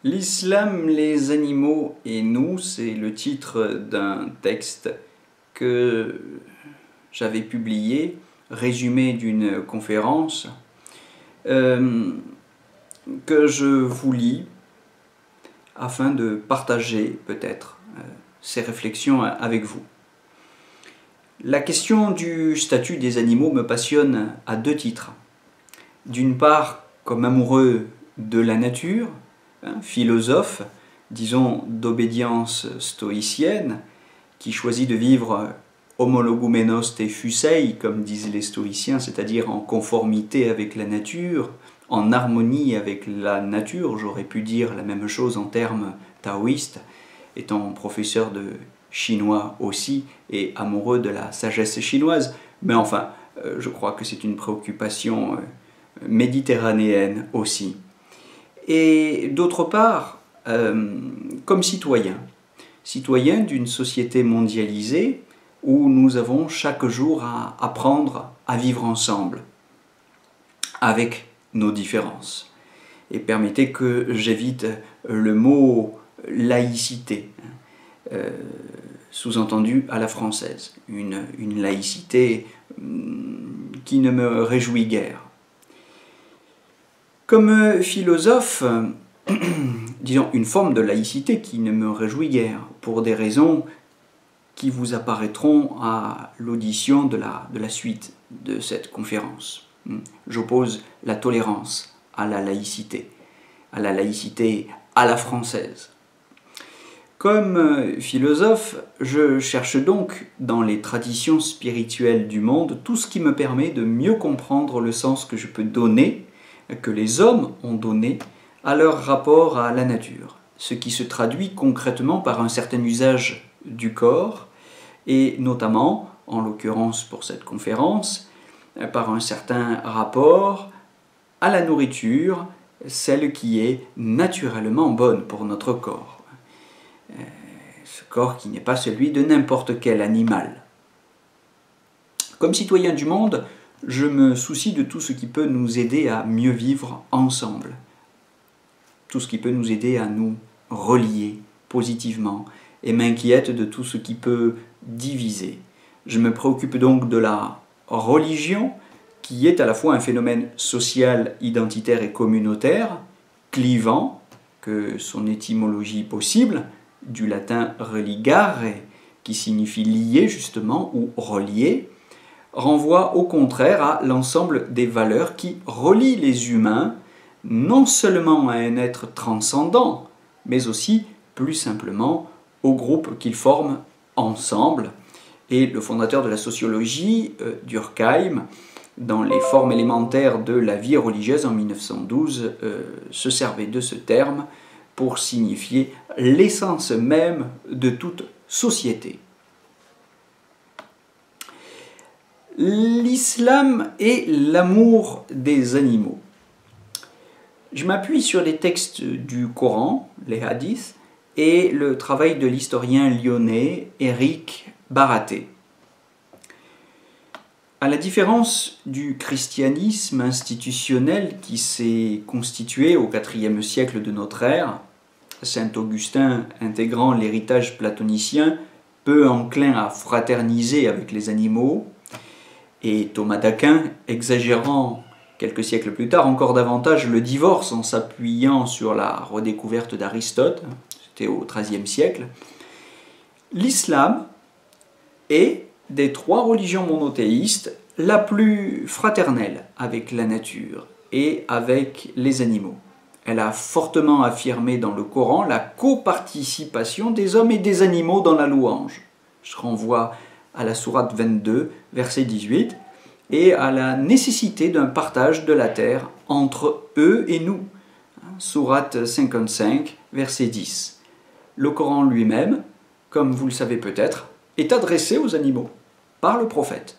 L'islam, les animaux et nous, c'est le titre d'un texte que j'avais publié, résumé d'une conférence, euh, que je vous lis afin de partager peut-être ces réflexions avec vous. La question du statut des animaux me passionne à deux titres. D'une part, comme amoureux de la nature, philosophe, disons d'obédience stoïcienne, qui choisit de vivre homologumenos te fusei, comme disent les stoïciens, c'est-à-dire en conformité avec la nature, en harmonie avec la nature. J'aurais pu dire la même chose en termes taoïstes, étant professeur de chinois aussi et amoureux de la sagesse chinoise. Mais enfin, je crois que c'est une préoccupation méditerranéenne aussi. Et d'autre part, comme citoyen d'une société mondialisée où nous avons chaque jour à apprendre à vivre ensemble, avec nos différences. Et permettez que j'évite le mot laïcité, sous-entendu à la française, une laïcité qui ne me réjouit guère. Comme philosophe, disons une forme de laïcité qui ne me réjouit guère, pour des raisons qui vous apparaîtront à l'audition de la suite de cette conférence. J'oppose la tolérance à la laïcité à la française. Comme philosophe, je cherche donc dans les traditions spirituelles du monde tout ce qui me permet de mieux comprendre le sens que je peux donner, que les hommes ont donné à leur rapport à la nature, ce qui se traduit concrètement par un certain usage du corps, et notamment, en l'occurrence pour cette conférence, par un certain rapport à la nourriture, celle qui est naturellement bonne pour notre corps. Ce corps qui n'est pas celui de n'importe quel animal. Comme citoyen du monde, je me soucie de tout ce qui peut nous aider à mieux vivre ensemble. Tout ce qui peut nous aider à nous relier positivement et m'inquiète de tout ce qui peut diviser. Je me préoccupe donc de la religion, qui est à la fois un phénomène social, identitaire et communautaire, clivant, que son étymologie possible, du latin religare, qui signifie lier justement ou relier, renvoie au contraire à l'ensemble des valeurs qui relient les humains non seulement à un être transcendant, mais aussi, plus simplement, au groupe qu'ils forment ensemble. Et le fondateur de la sociologie, Durkheim, dans les formes élémentaires de la vie religieuse en 1912, se servait de ce terme pour signifier l'essence même de toute société. L'islam et l'amour des animaux. Je m'appuie sur les textes du Coran, les hadiths, et le travail de l'historien lyonnais Éric Baraté. À la différence du christianisme institutionnel qui s'est constitué au IVe siècle de notre ère, saint Augustin intégrant l'héritage platonicien, peu enclin à fraterniser avec les animaux, et Thomas d'Aquin exagérant quelques siècles plus tard encore davantage le divorce en s'appuyant sur la redécouverte d'Aristote, c'était au XIIIe siècle, l'islam est, des trois religions monothéistes, la plus fraternelle avec la nature et avec les animaux. Elle a fortement affirmé dans le Coran la coparticipation des hommes et des animaux dans la louange. Je renvoie à la sourate 22, verset 18, et à la nécessité d'un partage de la terre entre eux et nous. Sourate 55, verset 10. Le Coran lui-même, comme vous le savez peut-être, est adressé aux animaux par le prophète.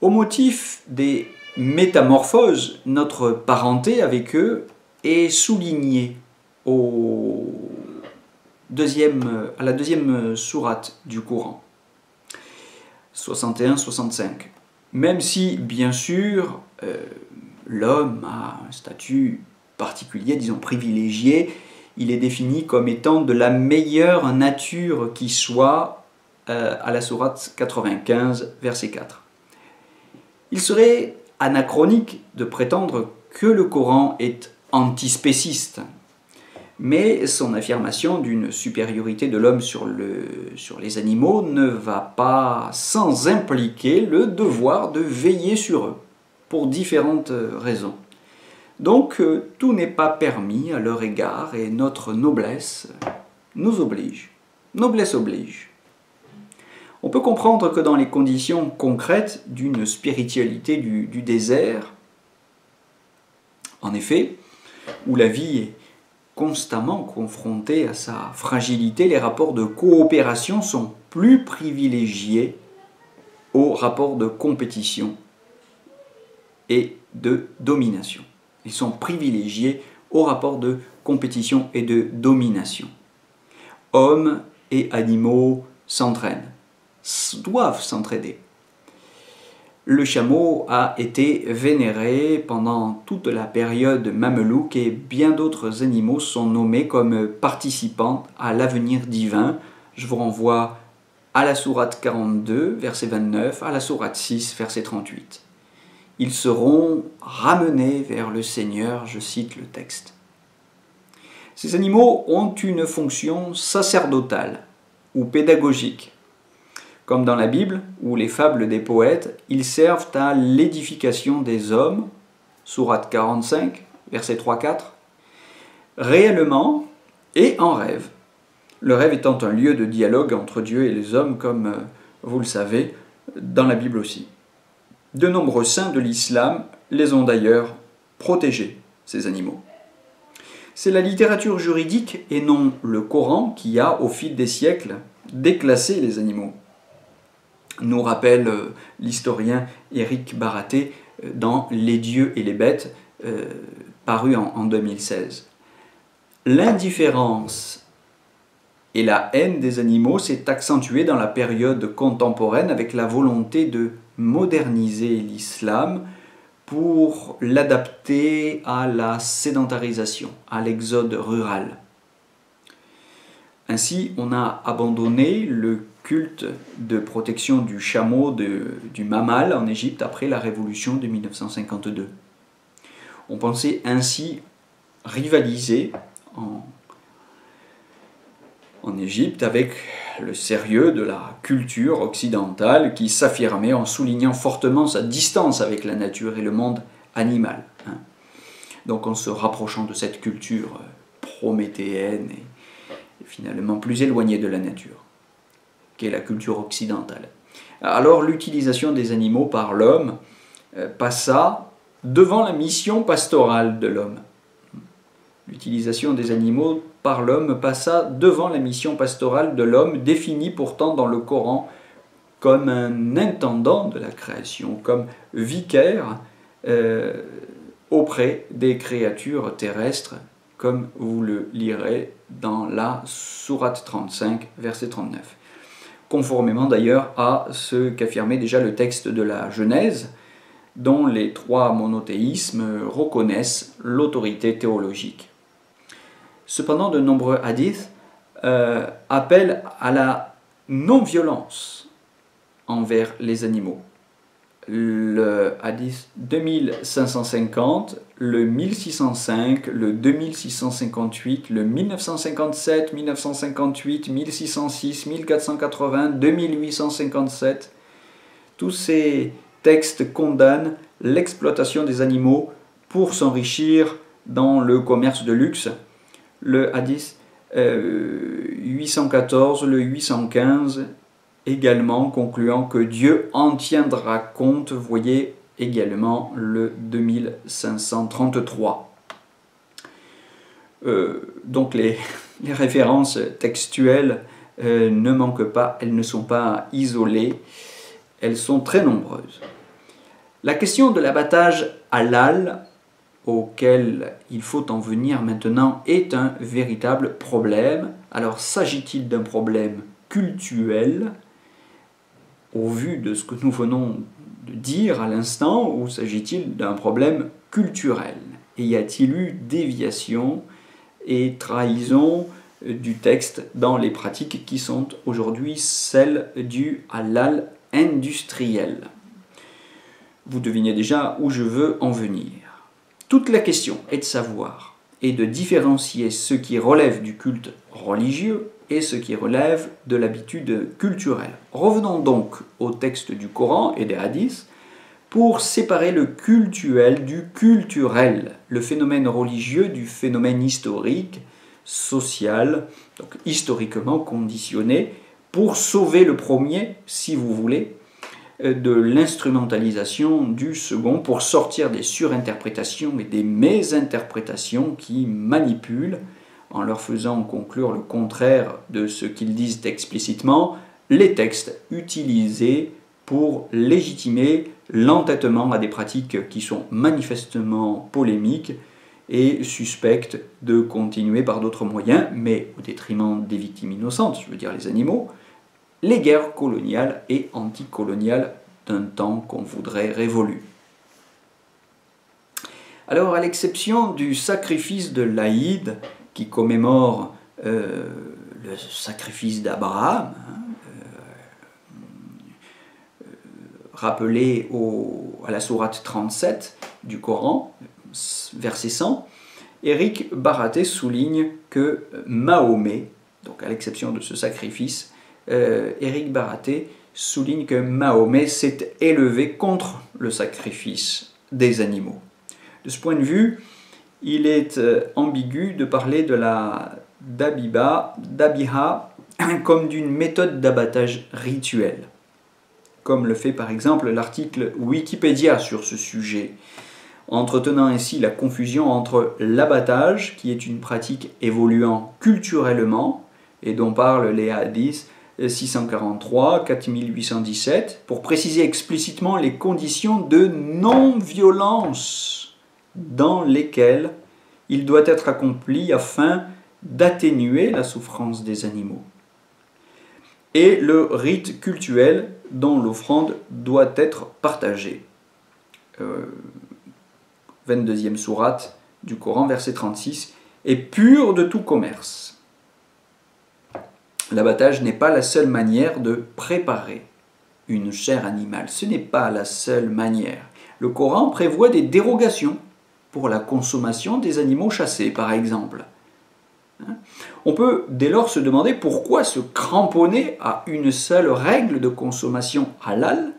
Au motif des métamorphoses, notre parenté avec eux est soulignée à la deuxième sourate du Coran, 61-65. Même si, bien sûr, l'homme a un statut particulier, disons privilégié, il est défini comme étant de la meilleure nature qui soit à la sourate 95, verset 4. Il serait anachronique de prétendre que le Coran est antispéciste, mais son affirmation d'une supériorité de l'homme sur les animaux ne va pas sans impliquer le devoir de veiller sur eux, pour différentes raisons. Donc tout n'est pas permis à leur égard et notre noblesse nous oblige. Noblesse oblige. On peut comprendre que dans les conditions concrètes d'une spiritualité du désert, en effet, où la vie est constamment confrontée à sa fragilité, les rapports de coopération sont plus privilégiés aux rapports de compétition et de domination. Ils sont privilégiés aux rapports de compétition et de domination. Hommes et animaux s'entraînent, doivent s'entraider. Le chameau a été vénéré pendant toute la période mamelouk et bien d'autres animaux sont nommés comme participants à l'avenir divin. Je vous renvoie à la sourate 42, verset 29, à la sourate 6, verset 38. Ils seront ramenés vers le Seigneur, je cite le texte. Ces animaux ont une fonction sacerdotale ou pédagogique. Comme dans la Bible, ou les fables des poètes, ils servent à l'édification des hommes, sourate 45, verset 3-4, réellement et en rêve. Le rêve étant un lieu de dialogue entre Dieu et les hommes, comme vous le savez, dans la Bible aussi. De nombreux saints de l'islam les ont d'ailleurs protégés, ces animaux. C'est la littérature juridique et non le Coran qui a, au fil des siècles, déclassé les animaux, nous rappelle l'historien Éric Baraté dans Les dieux et les bêtes, paru en 2016. L'indifférence et la haine des animaux s'est accentuée dans la période contemporaine avec la volonté de moderniser l'islam pour l'adapter à la sédentarisation, à l'exode rural. Ainsi, on a abandonné le culte de protection du chameau, du mamal en Égypte après la révolution de 1952. On pensait ainsi rivaliser en Égypte avec le sérieux de la culture occidentale qui s'affirmait en soulignant fortement sa distance avec la nature et le monde animal. Donc en se rapprochant de cette culture prométhéenne et finalement plus éloignée de la nature, qu'est la culture occidentale. Alors l'utilisation des animaux par l'homme passa devant la mission pastorale de l'homme. L'utilisation des animaux par l'homme passa devant la mission pastorale de l'homme, définie pourtant dans le Coran comme un intendant de la création, comme vicaire auprès des créatures terrestres, comme vous le lirez dans la sourate 35, verset 39. Conformément d'ailleurs à ce qu'affirmait déjà le texte de la Genèse, dont les trois monothéismes reconnaissent l'autorité théologique. Cependant, de nombreux hadiths appellent à la non-violence envers les animaux. Le hadith 2550, le 1605, le 2658, le 1957, 1958, 1606, 1480, 2857, tous ces textes condamnent l'exploitation des animaux pour s'enrichir dans le commerce de luxe. Le hadith 814, le 815, également concluant que Dieu en tiendra compte, voyez également le 2533. Donc les références textuelles ne manquent pas, elles ne sont pas isolées, elles sont très nombreuses. La question de l'abattage halal, auquel il faut en venir maintenant, est un véritable problème. Alors s'agit-il d'un problème cultuel, au vu de ce que nous venons de dire à l'instant, ou s'agit-il d'un problème culturel? Et y a-t-il eu déviation et trahison du texte dans les pratiques qui sont aujourd'hui celles du halal industriel? Vous devinez déjà où je veux en venir. Toute la question est de savoir et de différencier ce qui relève du culte religieux et ce qui relève de l'habitude culturelle. Revenons donc au texte du Coran et des hadiths pour séparer le cultuel du culturel, le phénomène religieux du phénomène historique, social, donc historiquement conditionné, pour sauver le premier, si vous voulez, de l'instrumentalisation du second, pour sortir des surinterprétations et des mésinterprétations qui manipulent, en leur faisant conclure le contraire de ce qu'ils disent explicitement, les textes utilisés pour légitimer l'entêtement à des pratiques qui sont manifestement polémiques et suspectes de continuer par d'autres moyens, mais au détriment des victimes innocentes, je veux dire les animaux, les guerres coloniales et anticoloniales d'un temps qu'on voudrait révolu. Alors, à l'exception du sacrifice de l'Aïd, qui commémore le sacrifice d'Abraham, rappelé à la sourate 37 du Coran, verset 100, Éric Baraté souligne que Mahomet, donc à l'exception de ce sacrifice, Éric Baraté souligne que Mahomet s'est élevé contre le sacrifice des animaux. De ce point de vue, il est ambigu de parler de la dabiha comme d'une méthode d'abattage rituel, comme le fait par exemple l'article Wikipédia sur ce sujet, entretenant ainsi la confusion entre l'abattage, qui est une pratique évoluant culturellement, et dont parlent les hadiths 643, 4817, pour préciser explicitement les conditions de non-violence dans lesquelles il doit être accompli afin d'atténuer la souffrance des animaux, et le rite cultuel dont l'offrande doit être partagée. 22e sourate du Coran, verset 36, est pur de tout commerce. L'abattage n'est pas la seule manière de préparer une chair animale. Ce n'est pas la seule manière. Le Coran prévoit des dérogations pour la consommation des animaux chassés, par exemple. On peut dès lors se demander pourquoi se cramponner à une seule règle de consommation halal,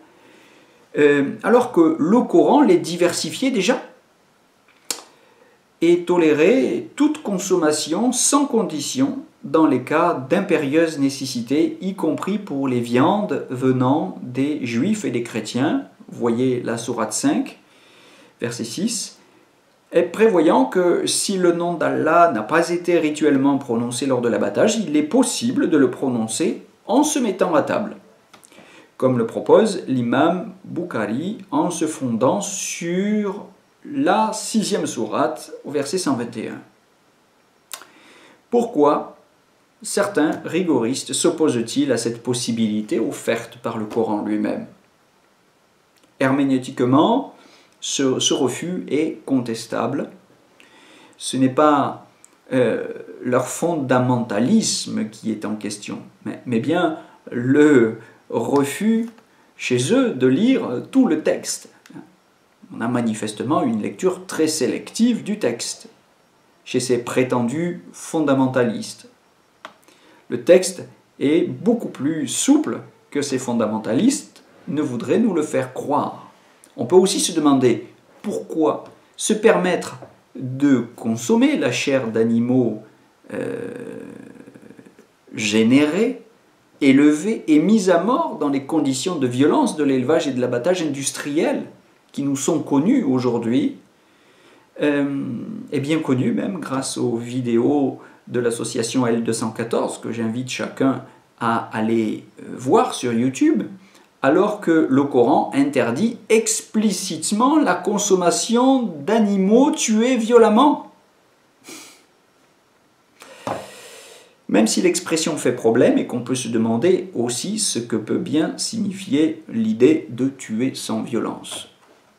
alors que le Coran les diversifiait déjà et tolérait toute consommation sans condition dans les cas d'impérieuse nécessité, y compris pour les viandes venant des juifs et des chrétiens. Voyez la sourate 5, verset 6, et prévoyant que si le nom d'Allah n'a pas été rituellement prononcé lors de l'abattage, il est possible de le prononcer en se mettant à table, comme le propose l'imam Bukhari en se fondant sur la 6e sourate au verset 121. Pourquoi certains rigoristes s'opposent-ils à cette possibilité offerte par le Coran lui-même? Herméneutiquement, ce refus est contestable. Ce n'est pas leur fondamentalisme qui est en question, mais bien le refus chez eux de lire tout le texte. On a manifestement une lecture très sélective du texte chez ces prétendus fondamentalistes. Le texte est beaucoup plus souple que ces fondamentalistes ne voudraient nous le faire croire. On peut aussi se demander pourquoi se permettre de consommer la chair d'animaux générés, élevés et mis à mort dans les conditions de violence de l'élevage et de l'abattage industriel qui nous sont connus aujourd'hui, et bien connus même grâce aux vidéos de l'association L214 que j'invite chacun à aller voir sur YouTube, alors que le Coran interdit explicitement la consommation d'animaux tués violemment. Même si l'expression fait problème et qu'on peut se demander aussi ce que peut bien signifier l'idée de tuer sans violence.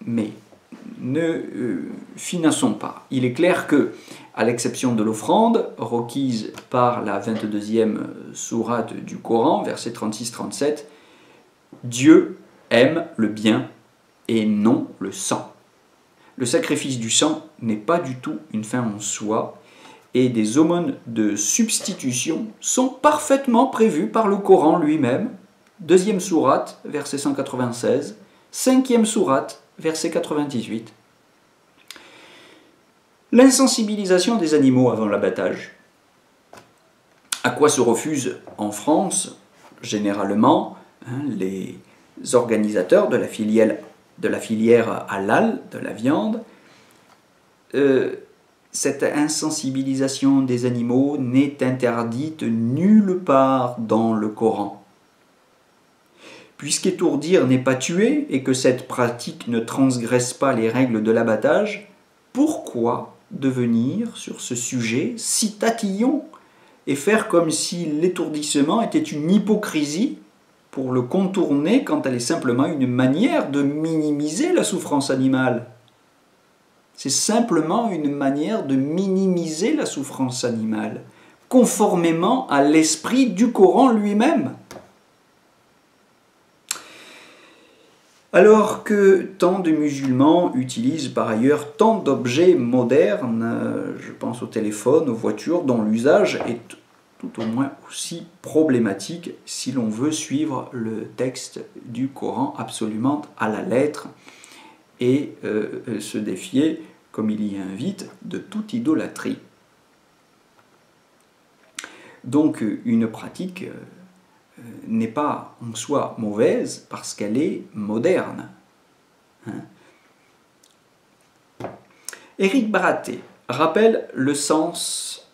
Mais ne finançons pas. Il est clair que, à l'exception de l'offrande requise par la 22e sourate du Coran, versets 36-37, Dieu aime le bien et non le sang. Le sacrifice du sang n'est pas du tout une fin en soi, et des aumônes de substitution sont parfaitement prévues par le Coran lui-même, 2e sourate, verset 196, 5e sourate, verset 98. L'insensibilisation des animaux avant l'abattage. À quoi se refusent en France, généralement, les organisateurs de la filière halal, de la viande. Cette insensibilisation des animaux n'est interdite nulle part dans le Coran. Puisqu'étourdir n'est pas tuer et que cette pratique ne transgresse pas les règles de l'abattage, pourquoi devenir sur ce sujet si tatillon et faire comme si l'étourdissement était une hypocrisie pour le contourner quand elle est simplement une manière de minimiser la souffrance animale? C'est simplement une manière de minimiser la souffrance animale, conformément à l'esprit du Coran lui-même. Alors que tant de musulmans utilisent par ailleurs tant d'objets modernes, je pense au téléphone, aux voitures, dont l'usage est tout au moins aussi problématique si l'on veut suivre le texte du Coran absolument à la lettre et se défier, comme il y invite, de toute idolâtrie. Donc une pratique n'est pas en soi mauvaise parce qu'elle est moderne. Éric Baraté rappelle le sens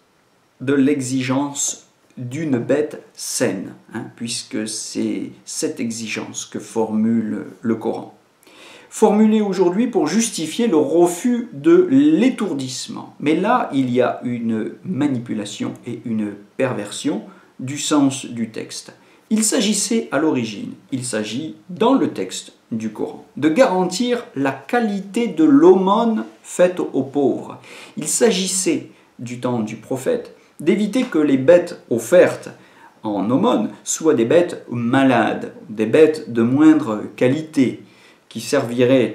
de l'exigence d'une bête saine, puisque c'est cette exigence que formule le Coran. Formulée aujourd'hui pour justifier le refus de l'étourdissement. Mais là, il y a une manipulation et une perversion du sens du texte. Il s'agissait à l'origine, il s'agit dans le texte du Coran, de garantir la qualité de l'aumône faite aux pauvres. Il s'agissait, du temps du prophète, d'éviter que les bêtes offertes en aumône soient des bêtes malades, des bêtes de moindre qualité, qui serviraient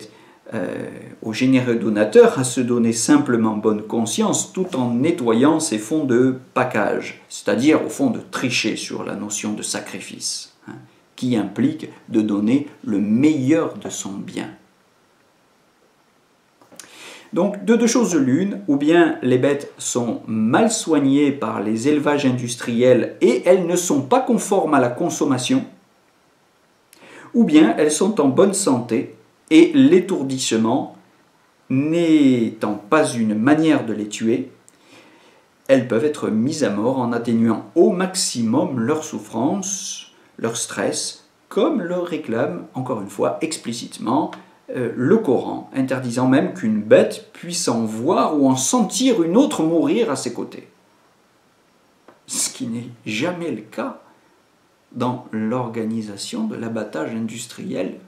aux généreux donateurs à se donner simplement bonne conscience tout en nettoyant ces fonds de package, c'est-à-dire au fond de tricher sur la notion de sacrifice, qui implique de donner le meilleur de son bien. Donc de deux choses l'une, ou bien les bêtes sont mal soignées par les élevages industriels et elles ne sont pas conformes à la consommation, ou bien elles sont en bonne santé et l'étourdissement n'étant pas une manière de les tuer, elles peuvent être mises à mort en atténuant au maximum leur souffrance, leur stress, comme le réclame, encore une fois, explicitement le Coran, interdisant même qu'une bête puisse en voir ou en sentir une autre mourir à ses côtés. Ce qui n'est jamais le cas dans l'organisation de l'abattage industriel,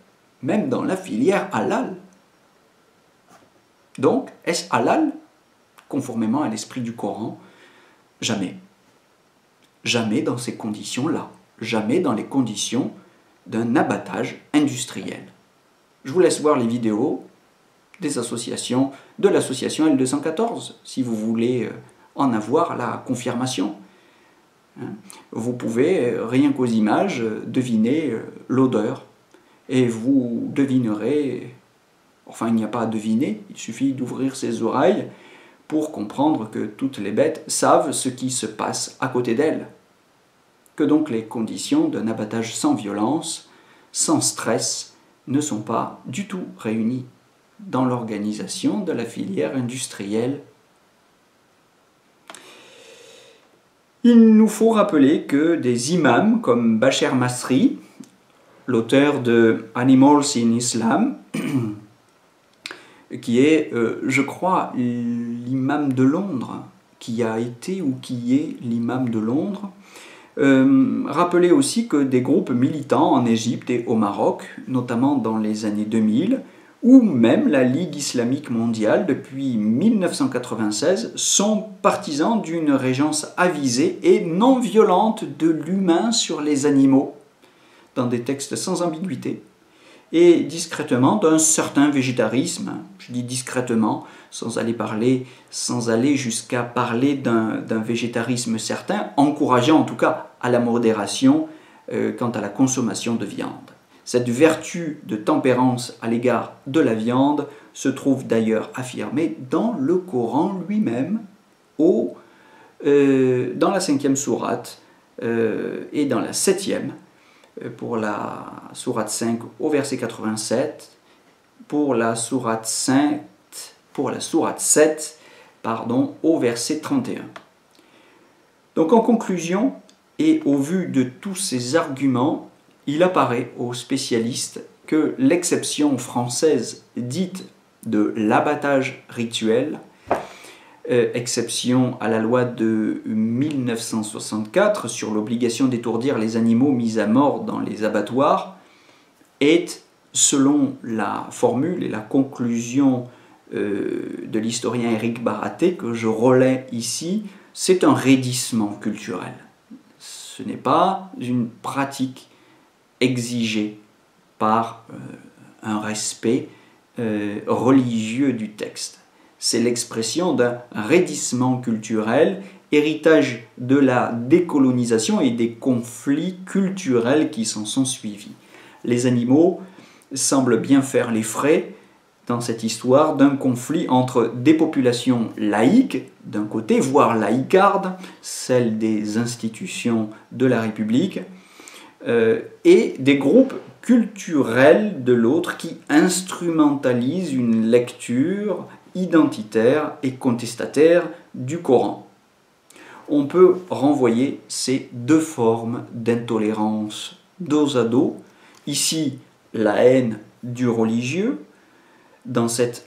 même dans la filière halal. Donc, est-ce halal, conformément à l'esprit du Coran? Jamais. Jamais dans ces conditions-là. Jamais dans les conditions d'un abattage industriel. Je vous laisse voir les vidéos des associations, de l'association L214, si vous voulez en avoir la confirmation. Vous pouvez, rien qu'aux images, deviner l'odeur. Et vous devinerez, enfin il n'y a pas à deviner, il suffit d'ouvrir ses oreilles pour comprendre que toutes les bêtes savent ce qui se passe à côté d'elles. Que donc les conditions d'un abattage sans violence, sans stress, ne sont pas du tout réunies dans l'organisation de la filière industrielle. Il nous faut rappeler que des imams comme Bachar Masri, l'auteur de Animals in Islam, qui est, je crois, l'imam de Londres, qui a été ou qui est l'imam de Londres, rappelait aussi que des groupes militants en Égypte et au Maroc, notamment dans les années 2000, ou même la Ligue islamique mondiale, depuis 1996, sont partisans d'une régence avisée et non violente de l'humain sur les animaux, dans des textes sans ambiguïté, et discrètement d'un certain végétarisme, je dis discrètement, sans aller jusqu'à parler d'un végétarisme certain, encourageant en tout cas à la modération quant à la consommation de viande. Cette vertu de tempérance à l'égard de la viande se trouve d'ailleurs affirmée dans le Coran lui-même, dans la 5e sourate et dans la 7e, pour la sourate 5 au verset 87, pour la sourate 7 au verset 31. Donc en conclusion, et au vu de tous ces arguments, il apparaît aux spécialistes que l'exception française dite de l'abattage rituel, exception à la loi de 1964 sur l'obligation d'étourdir les animaux mis à mort dans les abattoirs, est, selon la formule et la conclusion de l'historien Éric Baraté, que je relais ici, c'est un raidissement culturel. Ce n'est pas une pratique exigée par un respect religieux du texte. C'est l'expression d'un raidissement culturel, héritage de la décolonisation et des conflits culturels qui s'en sont suivis. Les animaux semblent bien faire les frais dans cette histoire d'un conflit entre des populations laïques, d'un côté, voire laïcardes, celles des institutions de la République, et des groupes culturels de l'autre qui instrumentalisent une lecture identitaire et contestataire du Coran. On peut renvoyer ces deux formes d'intolérance dos à dos. Ici, la haine du religieux, dans cette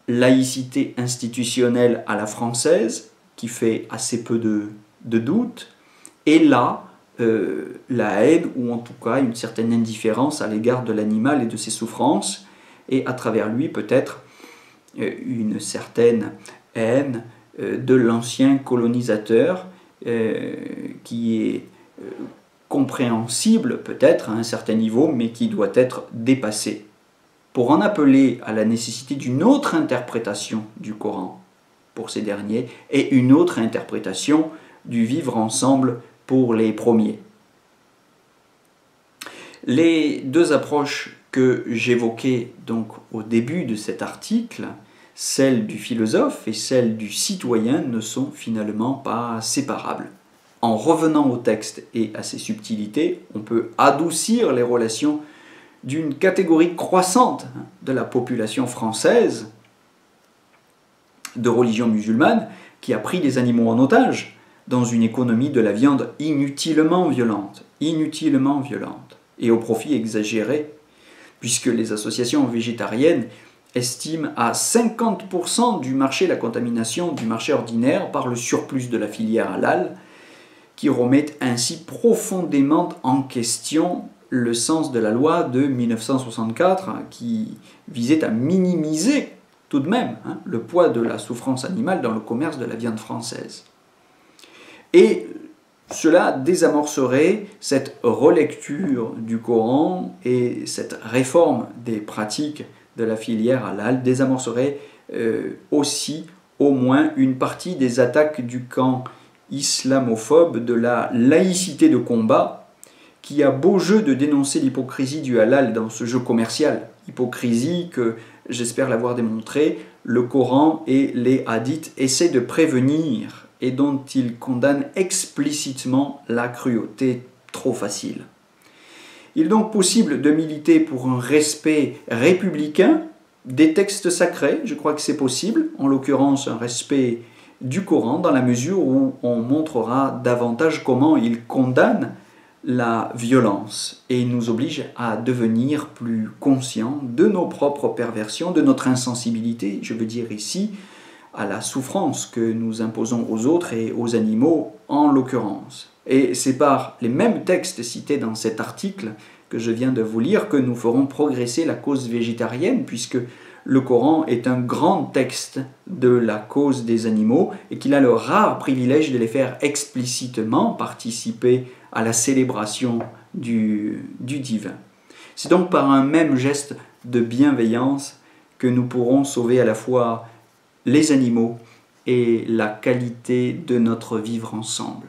laïcité institutionnelle à la française, qui fait assez peu de doute, et là, la haine, ou en tout cas une certaine indifférence à l'égard de l'animal et de ses souffrances, et à travers lui peut-être une certaine haine de l'ancien colonisateur qui est compréhensible peut-être à un certain niveau, mais qui doit être dépassé. Pour en appeler à la nécessité d'une autre interprétation du Coran pour ces derniers et une autre interprétation du vivre ensemble pour les premiers. Les deux approches que j'évoquais donc au début de cet article, celle du philosophe et celle du citoyen, ne sont finalement pas séparables. En revenant au texte et à ses subtilités, on peut adoucir les relations d'une catégorie croissante de la population française de religion musulmane qui a pris les animaux en otage dans une économie de la viande inutilement violente et au profit exagéré, puisque les associations végétariennes estiment à 50% du marché la contamination du marché ordinaire par le surplus de la filière halal, qui remet ainsi profondément en question le sens de la loi de 1964 qui visait à minimiser tout de même le poids de la souffrance animale dans le commerce de la viande française. Et cela désamorcerait cette relecture du Coran et cette réforme des pratiques de la filière halal, désamorcerait aussi au moins une partie des attaques du camp islamophobe de la laïcité de combat, qui a beau jeu de dénoncer l'hypocrisie du halal dans ce jeu commercial. Hypocrisie que, j'espère l'avoir démontré, le Coran et les hadiths essaient de prévenir et dont ils condamnent explicitement la cruauté trop facile. Il est donc possible de militer pour un respect républicain des textes sacrés, je crois que c'est possible, en l'occurrence un respect du Coran, dans la mesure où on montrera davantage comment il condamne la violence et nous oblige à devenir plus conscients de nos propres perversions, de notre insensibilité, je veux dire ici, à la souffrance que nous imposons aux autres et aux animaux en l'occurrence. Et c'est par les mêmes textes cités dans cet article que je viens de vous lire que nous ferons progresser la cause végétarienne, puisque le Coran est un grand texte de la cause des animaux et qu'il a le rare privilège de les faire explicitement participer à la célébration du divin. C'est donc par un même geste de bienveillance que nous pourrons sauver à la fois les animaux et la qualité de notre vivre ensemble.